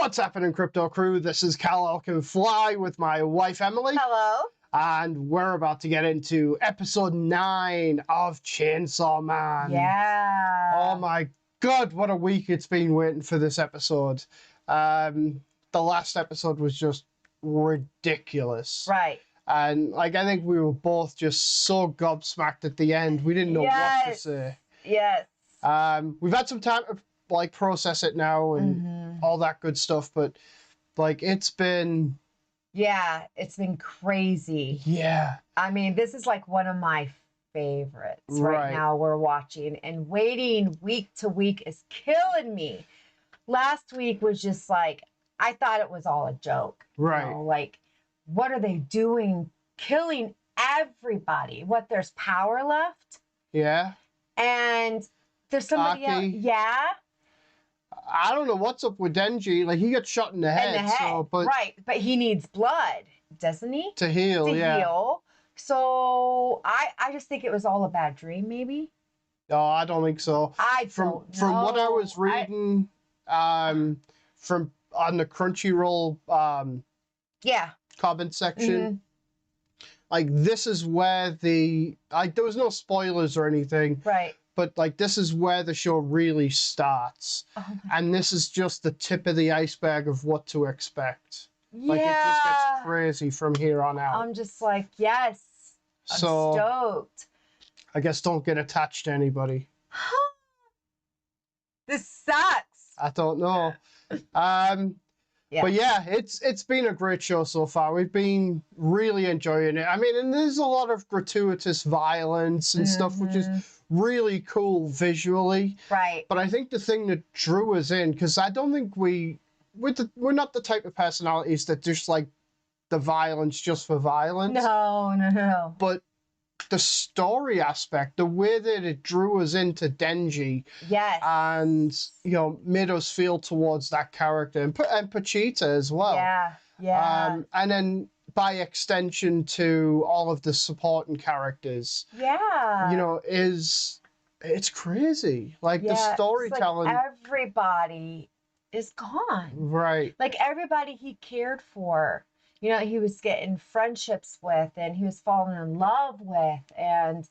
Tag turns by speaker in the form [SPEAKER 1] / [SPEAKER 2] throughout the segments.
[SPEAKER 1] What's happening, Crypto Crew? This is Kalelcanfly with my wife, Emily.
[SPEAKER 2] Hello.
[SPEAKER 1] And we're about to get into episode 9 of Chainsaw Man.
[SPEAKER 2] Yeah.
[SPEAKER 1] Oh my God, what a week it's been waiting for this episode. The last episode was just ridiculous.
[SPEAKER 2] Right.
[SPEAKER 1] And like, I think we were both just so gobsmacked at the end. We didn't know what to say.
[SPEAKER 2] Yes.
[SPEAKER 1] We've had some time to like process it now and all that good stuff, but like it's been
[SPEAKER 2] it's been crazy.
[SPEAKER 1] Yeah.
[SPEAKER 2] I mean, this is like one of my favorites right now we're watching, and waiting week to week is killing me. Last week was just like, I thought it was all a joke.
[SPEAKER 1] Right.
[SPEAKER 2] You know, like, what are they doing? Killing everybody. What, there's power left?
[SPEAKER 1] Yeah.
[SPEAKER 2] And there's somebody else. Yeah.
[SPEAKER 1] I don't know what's up with Denji. Like, he got shot in the head. So, but
[SPEAKER 2] right. But he needs blood, doesn't he?
[SPEAKER 1] To heal,
[SPEAKER 2] to heal. So I just think it was all a bad dream, maybe.
[SPEAKER 1] No, I don't think so. From what I was reading, from on the Crunchyroll, comment section, like this is where there was no spoilers or anything,
[SPEAKER 2] right?
[SPEAKER 1] But like this is where the show really starts, and this is just the tip of the iceberg of what to expect.
[SPEAKER 2] Yeah.
[SPEAKER 1] Like it just gets crazy from here on out.
[SPEAKER 2] I'm just like, yes. I'm stoked.
[SPEAKER 1] I guess don't get attached to anybody.
[SPEAKER 2] This sucks.
[SPEAKER 1] I don't know. But yeah, it's been a great show so far. We've been really enjoying it. I mean, and there's a lot of gratuitous violence and stuff, which is really cool visually.
[SPEAKER 2] Right.
[SPEAKER 1] But I think the thing that drew us in, because I don't think we're not the type of personalities that just like the violence just for violence.
[SPEAKER 2] No.
[SPEAKER 1] But the story aspect, the way that it drew us into Denji, and you know, made us feel towards that character, and Pachita as well.
[SPEAKER 2] Yeah.
[SPEAKER 1] And then by extension to all of the supporting characters.
[SPEAKER 2] Yeah.
[SPEAKER 1] You know, it's crazy. Like the storytelling.
[SPEAKER 2] Like everybody is gone.
[SPEAKER 1] Right.
[SPEAKER 2] Like everybody he cared for. You know, he was getting friendships with, and he was falling in love with, and,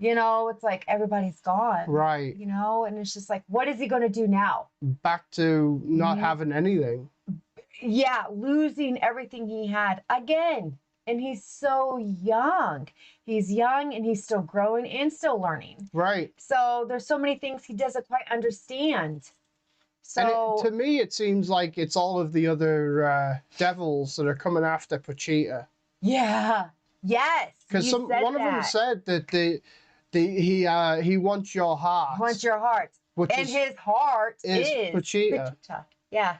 [SPEAKER 2] you know, it's like everybody's gone.
[SPEAKER 1] Right.
[SPEAKER 2] You know, and it's just like, what is he going to do now?
[SPEAKER 1] Back to not having anything.
[SPEAKER 2] Yeah, losing everything he had again. And he's so young. He's young, and he's still growing and still learning.
[SPEAKER 1] Right.
[SPEAKER 2] So there's so many things he doesn't quite understand. So
[SPEAKER 1] and to me, it seems like it's all of the other devils that are coming after Pachita.
[SPEAKER 2] Yeah. Yes.
[SPEAKER 1] Because one of them said that he wants your heart.
[SPEAKER 2] Wants your heart. And his heart is
[SPEAKER 1] Pachita.
[SPEAKER 2] Yeah.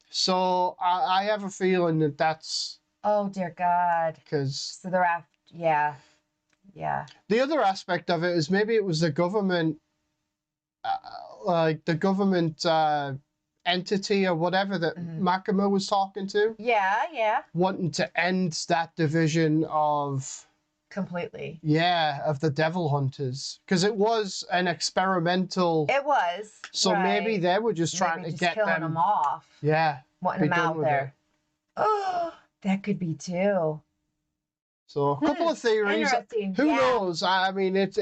[SPEAKER 1] So I have a feeling that that's.
[SPEAKER 2] Oh dear God.
[SPEAKER 1] Because
[SPEAKER 2] they're after. Yeah.
[SPEAKER 1] The other aspect of it is maybe it was the government. Like the government entity or whatever that Makima was talking to.
[SPEAKER 2] Yeah.
[SPEAKER 1] Wanting to end that division of...
[SPEAKER 2] Completely.
[SPEAKER 1] Yeah, of the devil hunters. Because it was an experimental...
[SPEAKER 2] It was.
[SPEAKER 1] So maybe they were just trying to get
[SPEAKER 2] killing them off.
[SPEAKER 1] Yeah.
[SPEAKER 2] Wanting them out there. Oh, that could be too.
[SPEAKER 1] So a couple of theories. Who knows? I mean, it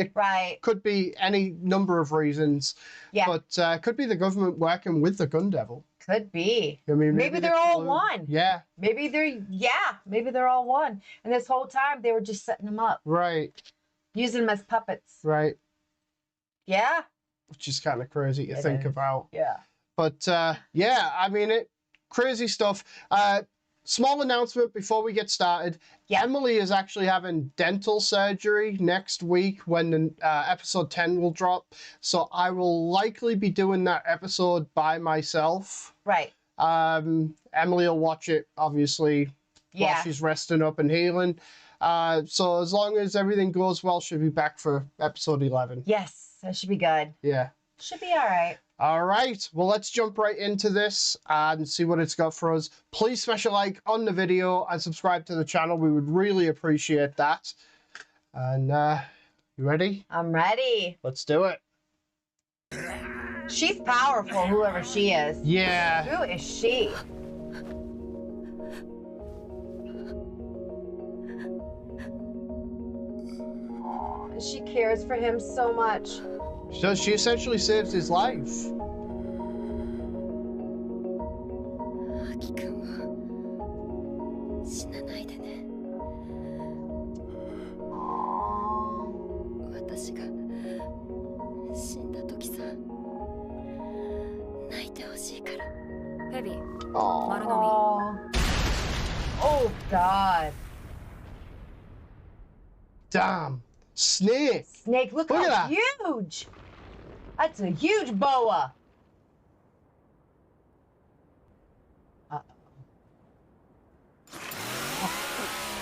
[SPEAKER 1] could be any number of reasons. Yeah. But could be the government working with the Gun Devil.
[SPEAKER 2] Could be.
[SPEAKER 1] I mean,
[SPEAKER 2] maybe they're all one.
[SPEAKER 1] Yeah.
[SPEAKER 2] Maybe they're all one. And this whole time they were just setting them up.
[SPEAKER 1] Right.
[SPEAKER 2] Using them as puppets.
[SPEAKER 1] Right.
[SPEAKER 2] Yeah.
[SPEAKER 1] Which is kind of crazy to think about.
[SPEAKER 2] Yeah.
[SPEAKER 1] But yeah, I mean, crazy stuff. Small announcement before we get started. Yeah. Emily is actually having dental surgery next week when the episode 10 will drop. So I will likely be doing that episode by myself.
[SPEAKER 2] Right.
[SPEAKER 1] Emily will watch it, obviously, while she's resting up and healing. So as long as everything goes well, she'll be back for episode 11.
[SPEAKER 2] Yes, that should be good.
[SPEAKER 1] Yeah.
[SPEAKER 2] Should be all right.
[SPEAKER 1] All right, well, let's jump right into this and see what it's got for us. Please smash a like on the video and subscribe to the channel. We would really appreciate that. And you ready?
[SPEAKER 2] I'm ready.
[SPEAKER 1] Let's do it.
[SPEAKER 2] She's powerful, whoever she is.
[SPEAKER 1] Yeah.
[SPEAKER 2] Who is she? She cares for him so much.
[SPEAKER 1] So she essentially saves his life.
[SPEAKER 3] アキ君は死なないでね。私が死んだ時さ、泣いてほしいから。ヘビ、丸飲み。
[SPEAKER 2] Oh God.
[SPEAKER 1] Damn. Snake.
[SPEAKER 2] Snake, look
[SPEAKER 1] Look
[SPEAKER 2] how
[SPEAKER 1] at that.
[SPEAKER 2] huge. That's a huge boa.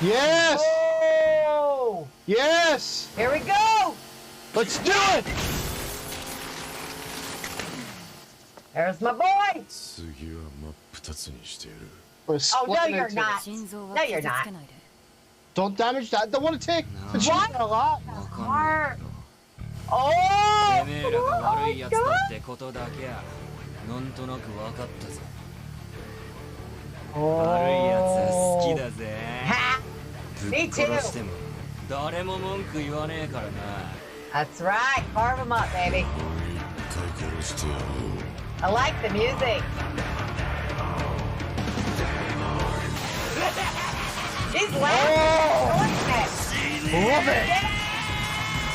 [SPEAKER 1] Yes.
[SPEAKER 2] Oh!
[SPEAKER 1] Yes.
[SPEAKER 2] Here we go.
[SPEAKER 1] Let's do it.
[SPEAKER 2] There's my boy.
[SPEAKER 4] 次は真っ二つにしてやる。
[SPEAKER 1] We're
[SPEAKER 2] Oh, no,
[SPEAKER 1] splitting
[SPEAKER 2] you're
[SPEAKER 1] into-
[SPEAKER 2] not.
[SPEAKER 3] 心臓は
[SPEAKER 2] No, you're
[SPEAKER 3] 傷
[SPEAKER 2] not.
[SPEAKER 3] つけないで。
[SPEAKER 1] Don't damage that. Don't want to take. But she's
[SPEAKER 2] What?
[SPEAKER 1] got a lot.
[SPEAKER 2] Heart. Oh!
[SPEAKER 5] てめえらが悪いやつだってことだけやなんとなく分かったぞ。悪いやつ好きだぜ。
[SPEAKER 2] Ha!
[SPEAKER 5] ぶっ
[SPEAKER 2] Me too.
[SPEAKER 5] 殺しても誰も文句言わねえからな。
[SPEAKER 2] That's right. Carve him up, baby.
[SPEAKER 4] 一回殺してやる。
[SPEAKER 2] I like the music. He's laughing.
[SPEAKER 1] Love it.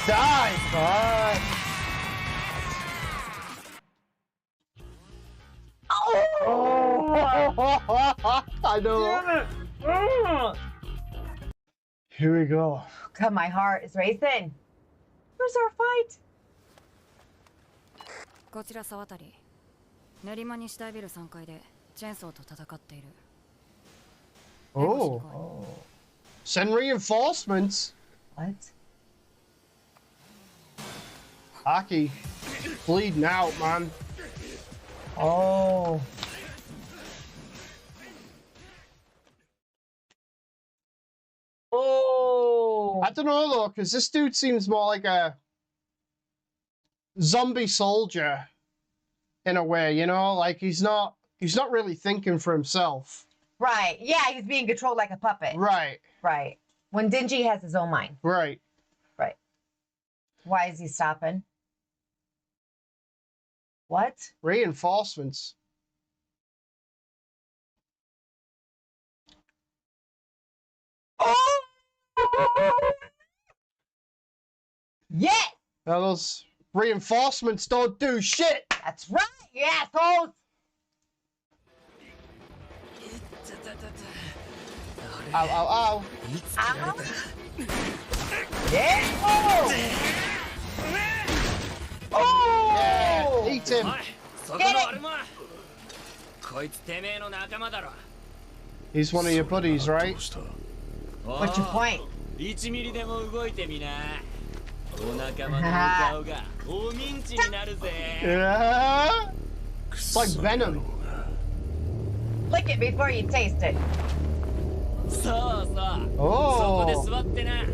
[SPEAKER 1] Die, bud. Oh, I know. Here we go.
[SPEAKER 2] God, my heart is racing. Where's our fight?
[SPEAKER 3] こちら沢渡り。練馬西大ビル3階でチェーンソーと戦っている。
[SPEAKER 1] Oh. Send reinforcements.
[SPEAKER 2] What?
[SPEAKER 1] Aki. Bleeding out, man.
[SPEAKER 2] Oh. Oh.
[SPEAKER 1] I don't know though, because this dude seems more like a zombie soldier in a way, you know? Like he's not really thinking for himself.
[SPEAKER 2] Right. Yeah, he's being controlled like a puppet.
[SPEAKER 1] Right.
[SPEAKER 2] Right. When Dingy has his own mind.
[SPEAKER 1] Right.
[SPEAKER 2] Right. Why is he stopping? What?
[SPEAKER 1] Reinforcements.
[SPEAKER 2] Oh! Yeah!
[SPEAKER 1] Now those reinforcements don't do shit.
[SPEAKER 2] That's right, you assholes!
[SPEAKER 1] Ow, ow, ow.
[SPEAKER 2] Ow! Yeah! Oh! Oh!
[SPEAKER 1] Yeah, eat him.
[SPEAKER 5] おいそこのアルマこいつてめえの仲間だろ。
[SPEAKER 1] He's one of your buddies,
[SPEAKER 4] ど
[SPEAKER 1] right?
[SPEAKER 4] うした？
[SPEAKER 2] What's your point?
[SPEAKER 5] 1ミリでも動いてみな。お仲間のお顔が大ミンチになるぜ。
[SPEAKER 1] Yeah.
[SPEAKER 4] く
[SPEAKER 1] It's like
[SPEAKER 4] そ野郎
[SPEAKER 1] venom.
[SPEAKER 4] が
[SPEAKER 2] Lick it before you taste it.
[SPEAKER 5] そうそう。そ
[SPEAKER 1] Oh.
[SPEAKER 5] こで座ってな。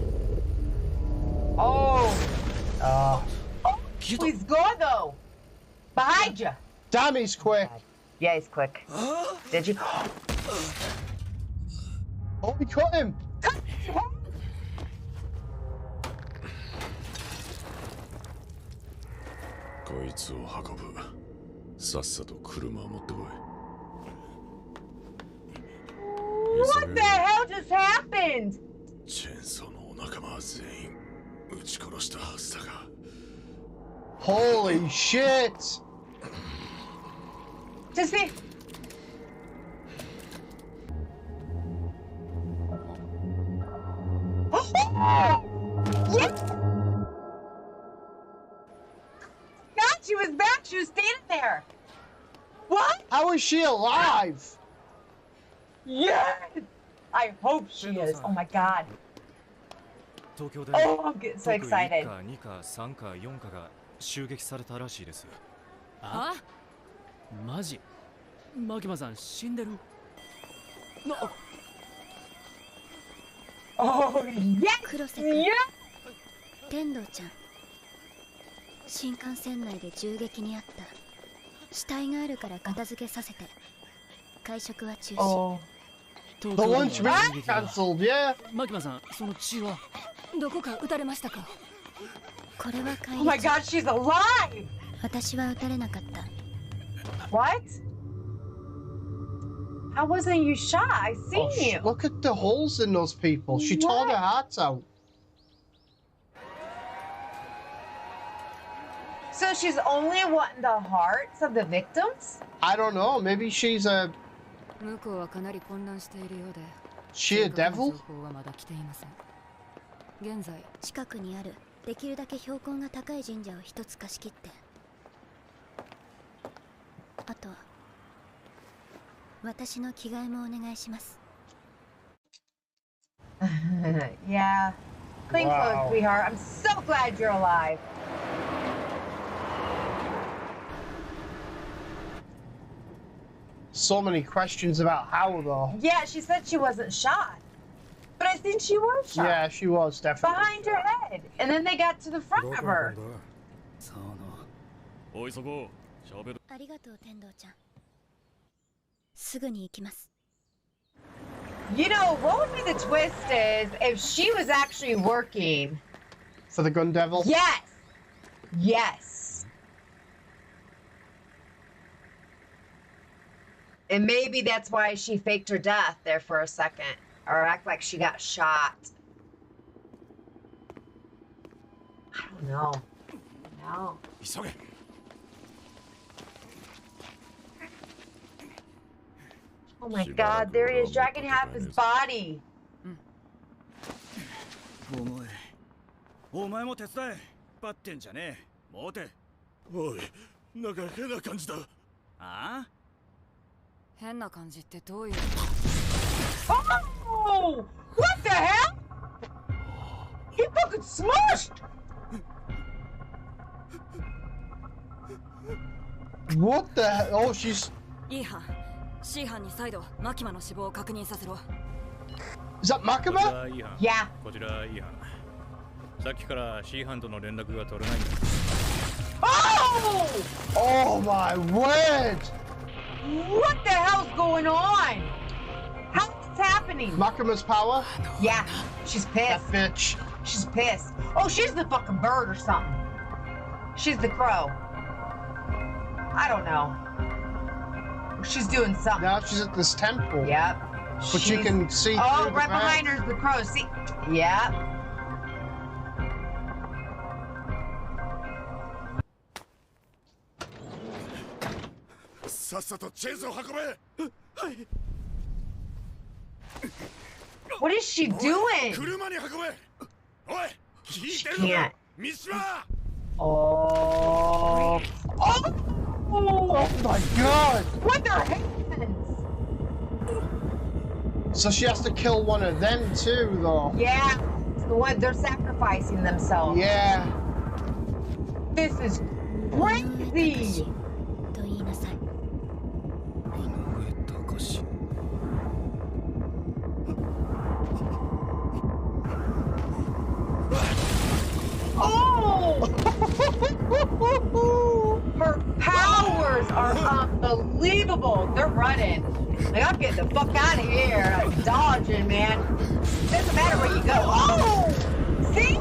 [SPEAKER 2] Oh. He's good though. Behind you.
[SPEAKER 1] Damn, he's quick.
[SPEAKER 2] Yeah, he's quick. Did you?
[SPEAKER 1] Oh, we cut him.
[SPEAKER 4] こいつを運ぶ。さっさと車を持ってこい。
[SPEAKER 2] What the hell just happened?
[SPEAKER 4] チェーンソーのお仲間は全員撃ち殺したはずだが。
[SPEAKER 1] Holy shit.
[SPEAKER 2] Just be. Yes! God, she was back. She was standing there. What?
[SPEAKER 1] How is she alive?
[SPEAKER 2] Yes! I hope she is. Oh my God.
[SPEAKER 6] 東京で
[SPEAKER 2] Oh, I'm getting so
[SPEAKER 6] 特1
[SPEAKER 2] excited.
[SPEAKER 6] 課2課3課4課が襲撃されたらしいです。
[SPEAKER 3] あ
[SPEAKER 6] マジマキマさん死んでるな。
[SPEAKER 2] Oh, yes!
[SPEAKER 3] 黒瀬君、
[SPEAKER 2] Yes!
[SPEAKER 3] 天童ちゃん。新幹線内で銃撃にあった。死体があるから片付けさせて。会食は中止。
[SPEAKER 2] Oh.
[SPEAKER 6] 東
[SPEAKER 1] The
[SPEAKER 6] 京での
[SPEAKER 1] lunch
[SPEAKER 6] 襲
[SPEAKER 1] was
[SPEAKER 6] 撃が
[SPEAKER 1] cancelled, yeah?
[SPEAKER 6] マキマさんその血は
[SPEAKER 3] どこか撃たれましたか？これは
[SPEAKER 2] Oh my
[SPEAKER 3] 怪
[SPEAKER 2] god, she's alive!
[SPEAKER 3] 私は撃たれなかった
[SPEAKER 2] What? How wasn't you shot? I seen you.
[SPEAKER 1] Look at the holes in those people. She tore their hearts out.
[SPEAKER 2] So she's only wanting the hearts of the victims?
[SPEAKER 1] I don't know. Maybe she's a...
[SPEAKER 7] 向こうはかなり混乱しているようで
[SPEAKER 1] She a devil?
[SPEAKER 7] 情報はまだ来ていません現在
[SPEAKER 3] 近くにあるできるだけ標高が高い神社を一つ貸し切ってあと私の着替えもお願いします
[SPEAKER 2] Yeah. Clean clothes, sweetheart. I'm so glad you're alive.
[SPEAKER 1] So many questions about how, though.
[SPEAKER 2] Yeah, she said she wasn't shot. But I think she was shot.
[SPEAKER 1] Yeah, she was, definitely.
[SPEAKER 2] Behind her head. And then they got to the front of her.
[SPEAKER 6] そうな
[SPEAKER 5] おいそこしゃべる
[SPEAKER 3] ありがとう天道ちゃんすぐに行きます
[SPEAKER 2] You know, what would be the twist is if she was actually working.
[SPEAKER 1] For the gun devil?
[SPEAKER 2] Yes! Yes. And maybe that's why she faked her death there for a second. Or act like she got shot. I don't know. No.
[SPEAKER 4] 急げ
[SPEAKER 2] Oh my god, there he is, dragging half his body.
[SPEAKER 5] お前も手伝えバッテンじゃねえ持て
[SPEAKER 4] おいなんか変な感じだ
[SPEAKER 5] ああ
[SPEAKER 7] 変な感じってどういう
[SPEAKER 2] Oh! What the hell? He fucking smushed!
[SPEAKER 1] What the hell? Oh, she's...
[SPEAKER 7] いい班 C 班に再度マキマの死亡を確認させろ
[SPEAKER 1] Is that
[SPEAKER 5] こち
[SPEAKER 1] Makima?
[SPEAKER 5] ら E 班
[SPEAKER 2] Yeah.
[SPEAKER 5] こちら E 班さっきから C 班との連絡が取れないんだ
[SPEAKER 2] Oh!
[SPEAKER 1] Oh, my word!
[SPEAKER 2] What the hell's going on? How's this happening?
[SPEAKER 1] Makima's power?
[SPEAKER 2] Yeah, she's
[SPEAKER 1] That
[SPEAKER 2] pissed.
[SPEAKER 1] bitch.
[SPEAKER 2] She's pissed. Oh, she's the fucking bird or something. She's the crow. I don't know. She's doing something.
[SPEAKER 1] Now she's at this temple.
[SPEAKER 2] Yep.
[SPEAKER 1] But you
[SPEAKER 2] She's-
[SPEAKER 1] can see
[SPEAKER 2] Oh,
[SPEAKER 1] through the
[SPEAKER 2] right behind
[SPEAKER 1] vents.
[SPEAKER 2] her is the crow. See? Yep.
[SPEAKER 4] Sa さっさとチェーンソー運べ
[SPEAKER 2] What is she doing?
[SPEAKER 4] 車に運べおい聞いてる
[SPEAKER 2] She can't.
[SPEAKER 4] の三島
[SPEAKER 2] Oh. Oh!
[SPEAKER 1] Oh my god!
[SPEAKER 2] With her hands!
[SPEAKER 1] So she has to kill one of them too, though.
[SPEAKER 2] Yeah. It's the one they're sacrificing themselves.
[SPEAKER 1] Yeah.
[SPEAKER 2] This is crazy.
[SPEAKER 3] と言いなさい
[SPEAKER 2] Oh! Her powers are unbelievable. They're running. Like, I'm getting the fuck out of here. I'm dodging, man. Doesn't matter where you go. Oh! See?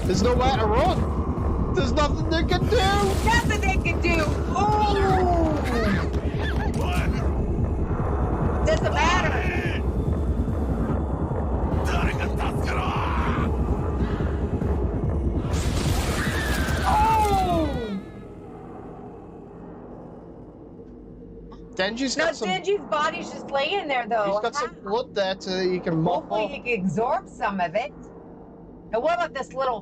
[SPEAKER 1] There's nowhere to run. There's nothing they can do.
[SPEAKER 2] Nothing they can do. Oh! Doesn't matter.
[SPEAKER 4] 誰か助けろ
[SPEAKER 2] Oh!
[SPEAKER 1] Denji's
[SPEAKER 2] No,
[SPEAKER 1] got some.
[SPEAKER 2] Denji's body's just laying there, though.
[SPEAKER 1] He's got some blood there to you can mop
[SPEAKER 2] Hopefully
[SPEAKER 1] up.
[SPEAKER 2] he can absorb some of it. And what about this little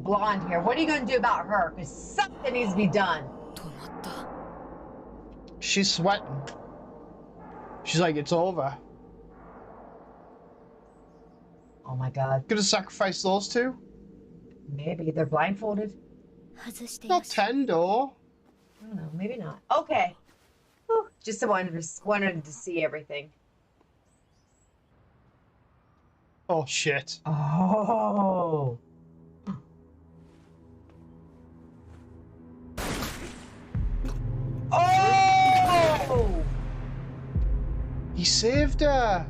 [SPEAKER 2] blonde here? What are you gonna do about her? Because something needs to be done.
[SPEAKER 7] 止まった
[SPEAKER 1] She's sweating. She's like, it's over.
[SPEAKER 2] Oh my god.
[SPEAKER 1] Gonna sacrifice those two?
[SPEAKER 2] Maybe they're blindfolded.
[SPEAKER 3] 外してい
[SPEAKER 1] Not
[SPEAKER 3] ます
[SPEAKER 1] Tendo.
[SPEAKER 2] I don't know. Maybe not. Okay. Whew, just wanted to see everything.
[SPEAKER 1] Oh shit.
[SPEAKER 2] Oh. Oh!
[SPEAKER 1] He saved her.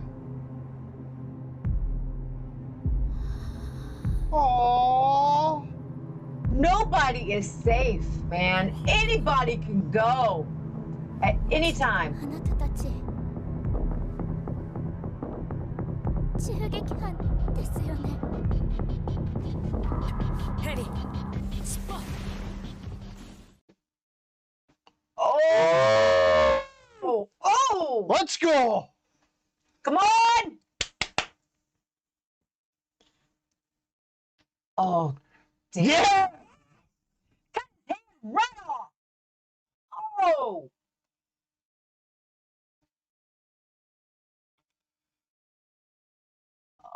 [SPEAKER 1] Oh.
[SPEAKER 2] Nobody is safe, man. Anybody can go at any time.
[SPEAKER 3] あなたたち銃撃犯ですよね。
[SPEAKER 7] ヘリ尻尾
[SPEAKER 2] Oh! Oh!
[SPEAKER 1] Let's go!
[SPEAKER 2] Come on! Oh, damn.
[SPEAKER 1] Yeah!
[SPEAKER 2] Cut his head right off! Oh!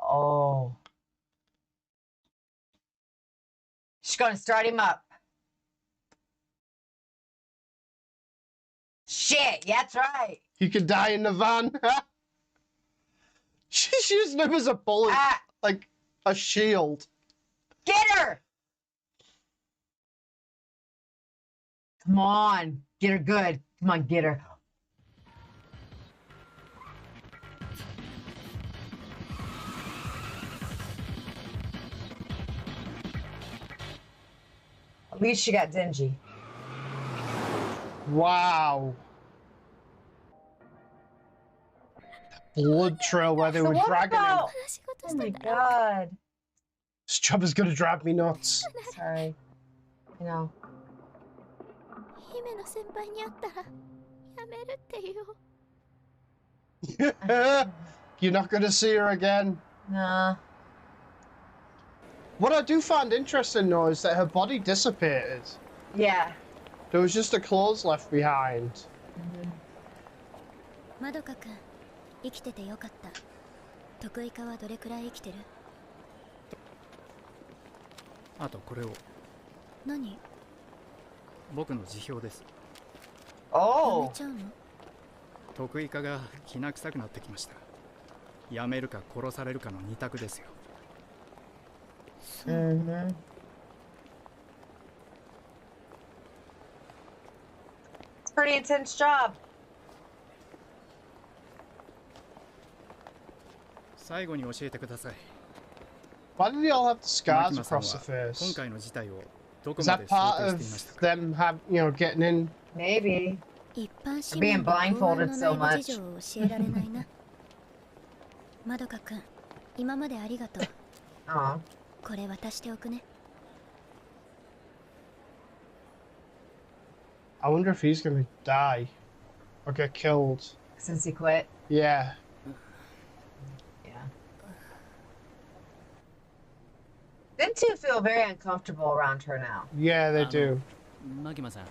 [SPEAKER 2] Oh. She's gonna start him up. Shit, that's right.
[SPEAKER 1] You could die in the van. She's using him as a bullet,
[SPEAKER 2] Ah,
[SPEAKER 1] like a shield.
[SPEAKER 2] get her! Come on, get her good. Come on, get her. At least she got dingy.
[SPEAKER 1] Wow. Blood trail where they
[SPEAKER 2] So
[SPEAKER 1] were
[SPEAKER 2] what
[SPEAKER 1] dragging him.
[SPEAKER 2] about-
[SPEAKER 3] 仕事
[SPEAKER 2] Oh
[SPEAKER 3] して
[SPEAKER 2] my
[SPEAKER 3] たら
[SPEAKER 2] god.
[SPEAKER 1] This job is gonna drive me nuts.
[SPEAKER 2] Sorry. You know.
[SPEAKER 3] 姫の先輩に会ったらやめるってよ。
[SPEAKER 1] You're not gonna see her again.
[SPEAKER 2] Nah.
[SPEAKER 1] What I do find interesting though is that her body dissipated.
[SPEAKER 2] Yeah.
[SPEAKER 1] There was just her clothes left behind.
[SPEAKER 3] まどかくん生きててよかった。得意化はどれくらい生きてる？
[SPEAKER 6] あとこれを。
[SPEAKER 3] 何？
[SPEAKER 6] 僕の辞表です。
[SPEAKER 3] やめ
[SPEAKER 2] Oh.
[SPEAKER 3] ちゃうの？
[SPEAKER 6] 得意化がきな臭くなってきました。辞めるか殺されるかの二択ですよ。
[SPEAKER 2] Mm-hmm. It's a pretty intense job.
[SPEAKER 6] 最後に教えてください。
[SPEAKER 1] Why do they all have the scars
[SPEAKER 6] 牧間さん
[SPEAKER 1] across the
[SPEAKER 6] は
[SPEAKER 1] face?
[SPEAKER 6] 今回の事態をどこ
[SPEAKER 1] Is
[SPEAKER 6] ま
[SPEAKER 1] that
[SPEAKER 6] で想
[SPEAKER 1] part
[SPEAKER 6] 定
[SPEAKER 1] of
[SPEAKER 6] していましたか。
[SPEAKER 1] them getting in?
[SPEAKER 2] Maybe.
[SPEAKER 3] 一般市
[SPEAKER 2] Being
[SPEAKER 3] 民が公安
[SPEAKER 2] blindfolded
[SPEAKER 3] の
[SPEAKER 2] so
[SPEAKER 3] 内部
[SPEAKER 2] much.
[SPEAKER 3] 事情を教えられないな。まどかくん、今までありがとう。
[SPEAKER 2] Oh.
[SPEAKER 3] これ渡しておくね。
[SPEAKER 1] I wonder if he's gonna die or get killed.
[SPEAKER 2] Since he quit.
[SPEAKER 1] Yeah.
[SPEAKER 2] Yeah. Them two feel very uncomfortable around her now.
[SPEAKER 1] Yeah, they do.
[SPEAKER 6] マキマさん、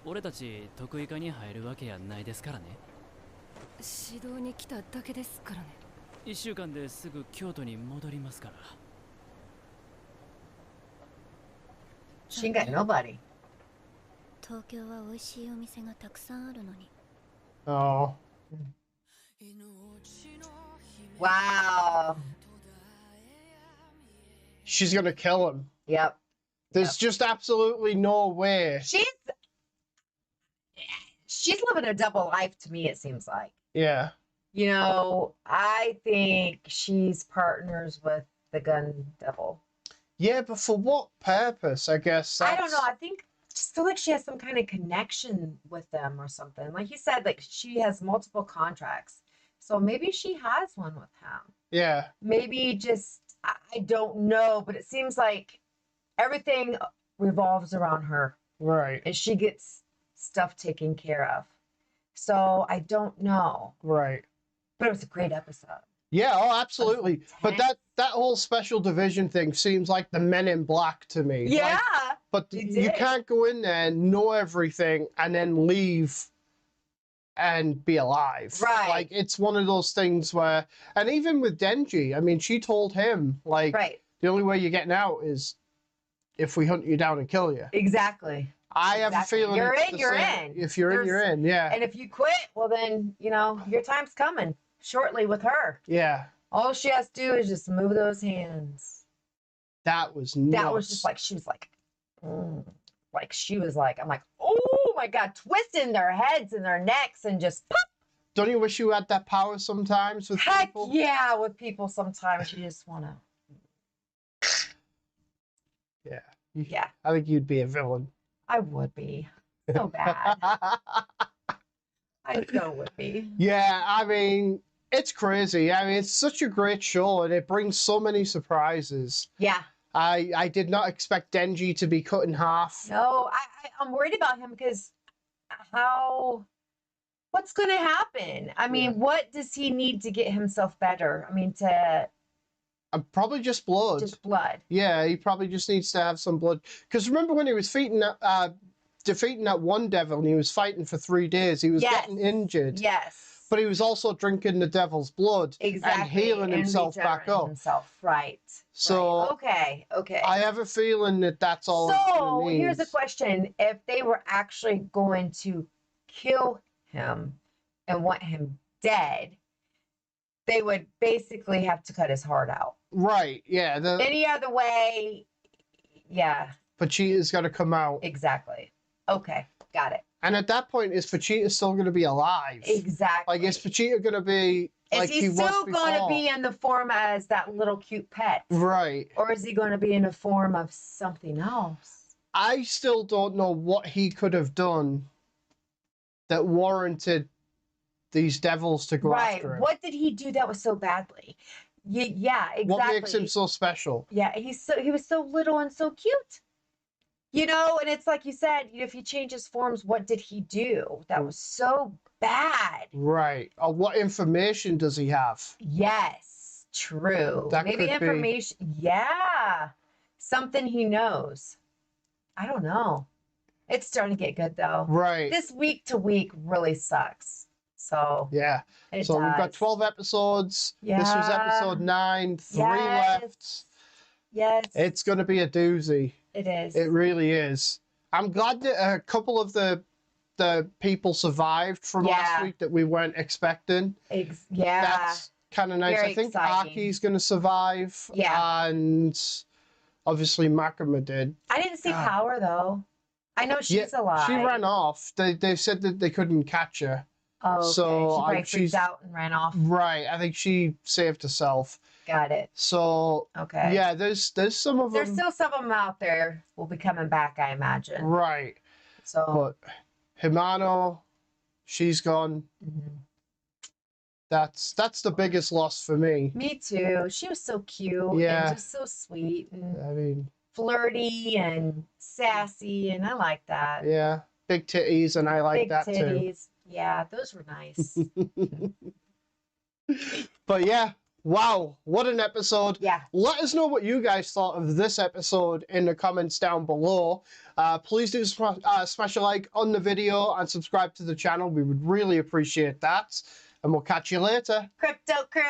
[SPEAKER 6] 俺たち得意化に入るわけやないですからね。
[SPEAKER 7] 指導に来ただけですからね。
[SPEAKER 6] 1週間ですぐ京都に戻りますから。
[SPEAKER 2] She ain't got nobody.
[SPEAKER 3] 東京は美味しいお店がたくさんあるのに。
[SPEAKER 1] Oh.
[SPEAKER 2] Wow.
[SPEAKER 1] She's gonna kill him.
[SPEAKER 2] Yep.
[SPEAKER 1] There's just absolutely no way.
[SPEAKER 2] She's living a double life to me, it seems like.
[SPEAKER 1] Yeah.
[SPEAKER 2] You know, I think she's partners with the gun devil.
[SPEAKER 1] Yeah, but for what purpose? I guess
[SPEAKER 2] I don't know.
[SPEAKER 1] that's-
[SPEAKER 2] I think just feel like she has some kind of connection with them or something. Like you said, like she has multiple contracts. So maybe she has one with him.
[SPEAKER 1] Yeah.
[SPEAKER 2] Maybe just I don't know, but it seems like everything revolves around her
[SPEAKER 1] Right.
[SPEAKER 2] and she gets stuff taken care of. So I don't know.
[SPEAKER 1] Right.
[SPEAKER 2] But it was a great episode.
[SPEAKER 1] Yeah, oh, absolutely. But
[SPEAKER 2] intense.
[SPEAKER 1] that whole special division thing seems like the Men in Black to me.
[SPEAKER 2] Yeah.
[SPEAKER 1] Like, but
[SPEAKER 2] it
[SPEAKER 1] you
[SPEAKER 2] did.
[SPEAKER 1] can't go in there, know everything, and then leave and be alive.
[SPEAKER 2] Right.
[SPEAKER 1] Like, it's one of those things where, and even with Denji, I mean, she told him, like,
[SPEAKER 2] Right.
[SPEAKER 1] the only way you're getting out is if we hunt you down and kill you.
[SPEAKER 2] Exactly.
[SPEAKER 1] I have a
[SPEAKER 2] Exactly.
[SPEAKER 1] feeling
[SPEAKER 2] You're
[SPEAKER 1] it's
[SPEAKER 2] in,
[SPEAKER 1] the
[SPEAKER 2] you're
[SPEAKER 1] same.
[SPEAKER 2] in.
[SPEAKER 1] If you're in, you're
[SPEAKER 2] There's-
[SPEAKER 1] in. Yeah.
[SPEAKER 2] And if you quit, well then, you know, your time's coming shortly with her.
[SPEAKER 1] Yeah.
[SPEAKER 2] All she has to do is just move those hands.
[SPEAKER 1] That was nuts.
[SPEAKER 2] That was just like she was like, she was like, I'm like, oh my god, twisting their heads and their necks and just pop.
[SPEAKER 1] Don't you wish you had that power sometimes with
[SPEAKER 2] Heck
[SPEAKER 1] people?
[SPEAKER 2] yeah, with people sometimes you just wanna.
[SPEAKER 1] Yeah.
[SPEAKER 2] Yeah,
[SPEAKER 1] I think you'd be a villain.
[SPEAKER 2] I would be. So bad. I so would be.
[SPEAKER 1] Yeah, I mean, it's crazy. I mean, it's such a great show, and it brings so many surprises.
[SPEAKER 2] Yeah.
[SPEAKER 1] I did not expect Denji to be cut in half.
[SPEAKER 2] No, I'm worried about him because what's going to happen? I mean, what does he need to get himself better? I mean,
[SPEAKER 1] Probably just blood.
[SPEAKER 2] just blood.
[SPEAKER 1] Yeah, he probably just needs to have some blood. Because remember when he was defeating that one devil and he was fighting for 3 days, he was getting injured.
[SPEAKER 2] Yes.
[SPEAKER 1] But he was also drinking the devil's blood
[SPEAKER 2] Exactly.
[SPEAKER 1] and healing himself back up.
[SPEAKER 2] Himself. Right.
[SPEAKER 1] So
[SPEAKER 2] right. Okay.
[SPEAKER 1] I have a feeling that that's all.
[SPEAKER 2] So here's a question: if they were actually going to kill him and want him dead, they would basically have to cut his heart out.
[SPEAKER 1] Right. Yeah.
[SPEAKER 2] Any other way? Yeah.
[SPEAKER 1] Vegeta's got to come out.
[SPEAKER 2] Exactly. Okay. Got it.
[SPEAKER 1] And at that point, is Vegeta still going to be alive?
[SPEAKER 2] Exactly.
[SPEAKER 1] Like, is Vegeta going to be like
[SPEAKER 2] he
[SPEAKER 1] was
[SPEAKER 2] still going to
[SPEAKER 1] before?
[SPEAKER 2] be in the form as that little cute pet?
[SPEAKER 1] Right.
[SPEAKER 2] Or is he going to be in the form of something else?
[SPEAKER 1] I still don't know what he could have done that warranted these devils to go after him.
[SPEAKER 2] What did he do that was so badly? Yeah, exactly.
[SPEAKER 1] What makes him so special?
[SPEAKER 2] Yeah, he was so little and so cute. You know, and it's like you said, if he changes forms, what did he do that was so bad?
[SPEAKER 1] Right. Or what information does he have?
[SPEAKER 2] Yes, true.
[SPEAKER 1] That
[SPEAKER 2] Maybe
[SPEAKER 1] could be-
[SPEAKER 2] information. Yeah, something he knows. I don't know. It's starting to get good though.
[SPEAKER 1] Right.
[SPEAKER 2] This week to week really sucks. So
[SPEAKER 1] Yeah.
[SPEAKER 2] it
[SPEAKER 1] So we've got
[SPEAKER 2] does.
[SPEAKER 1] 12 episodes. This was
[SPEAKER 2] Yeah.
[SPEAKER 1] episode 9. 3
[SPEAKER 2] Yes.
[SPEAKER 1] left.
[SPEAKER 2] Yes,
[SPEAKER 1] It's going to be a doozy.
[SPEAKER 2] it is.
[SPEAKER 1] It really is. I'm glad that a couple of the people survived from last week that we weren't expecting.
[SPEAKER 2] Yeah.
[SPEAKER 1] That's kind of nice.
[SPEAKER 2] Very
[SPEAKER 1] I think
[SPEAKER 2] exciting.
[SPEAKER 1] Aki's going to survive.
[SPEAKER 2] Yeah.
[SPEAKER 1] And obviously Makima did.
[SPEAKER 2] I didn't see Power though. I know she's alive.
[SPEAKER 1] She ran off. They said that they couldn't catch her.
[SPEAKER 2] Oh, okay.
[SPEAKER 1] So,
[SPEAKER 2] she probably
[SPEAKER 1] she's-
[SPEAKER 2] freaked out and ran off.
[SPEAKER 1] Right. I think she saved herself.
[SPEAKER 2] Got it.
[SPEAKER 1] So
[SPEAKER 2] Okay.
[SPEAKER 1] yeah, there's some of
[SPEAKER 2] There's
[SPEAKER 1] them.
[SPEAKER 2] still some of them out there. Will be coming back, I imagine.
[SPEAKER 1] Right.
[SPEAKER 2] So.
[SPEAKER 1] But Himano, she's gone.
[SPEAKER 2] Mhm.
[SPEAKER 1] That's the biggest loss for me.
[SPEAKER 2] Me too. She was so cute.
[SPEAKER 1] Yeah.
[SPEAKER 2] And just so sweet and
[SPEAKER 1] I mean,
[SPEAKER 2] flirty and sassy, and I like that.
[SPEAKER 1] yeah, big titties, and I like
[SPEAKER 2] Big
[SPEAKER 1] that
[SPEAKER 2] titties. Yeah, those were nice.
[SPEAKER 1] too. But yeah, wow, what an episode.
[SPEAKER 2] Yeah.
[SPEAKER 1] Let us know what you guys thought of this episode in the comments down below. Please do smash a like on the video and subscribe to the channel. We would really appreciate that. And we'll catch you later.
[SPEAKER 2] Crypto Crew.